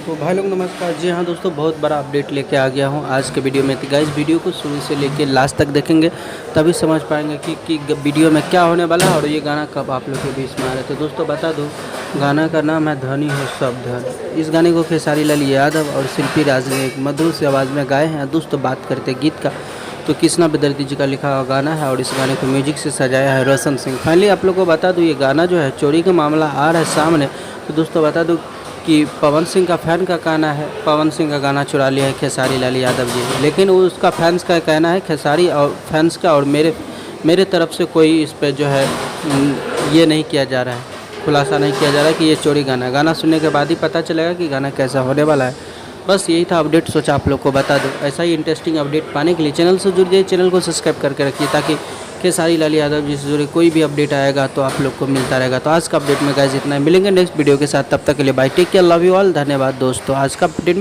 तो भाई लोग नमस्कार। जी हाँ दोस्तों, बहुत बड़ा अपडेट लेके आ गया हूँ आज के वीडियो में। तो गाइस वीडियो को शुरू से लेके लास्ट तक देखेंगे तभी समझ पाएंगे कि वीडियो में क्या होने वाला है और ये गाना कब आप लोग के बीच में आ रहा है। तो दोस्तों बता दूँ, गाना का नाम है धनी हो सब धन। इस गाने को खेसारी लाल यादव और शिल्पी राज ने एक मधुर सी आवाज़ में गाए हैं। दोस्तों बात करते गीत का, तो कृष्णा बेदर्दी जी का लिखा हुआ गाना है और इस गाने को म्यूजिक से सजाया है रोशन सिंह। फाइनली आप लोग को बता दूं, ये गाना जो है चोरी का मामला आ रहा है सामने। तो दोस्तों बता दूं कि पवन सिंह का फैन का कहना है, पवन सिंह का गाना चुरा लिया है खेसारी लाल यादव जी ने, लेकिन उसका फैंस का कहना है, खेसारी और फैंस का और मेरे तरफ से कोई इस पर जो है ये नहीं किया जा रहा है, खुलासा नहीं किया जा रहा है कि ये चोरी गाना है। गाना सुनने के बाद ही पता चलेगा कि गाना कैसा होने वाला है। बस यही था अपडेट, सोचा आप लोग को बता दूं। ऐसा ही इंटरेस्टिंग अपडेट पाने के लिए चैनल से जुड़ जाइए, चैनल को सब्सक्राइब करके रखिए ताकि खेसारी लाल यादव जी से जुड़े कोई भी अपडेट आएगा तो आप लोग को मिलता रहेगा। तो आज का अपडेट में गाइस इतना ही, मिलेंगे नेक्स्ट वीडियो के साथ, तब तक के लिए bye, take care, love you all, धन्यवाद दोस्तों। आज का अपडेट में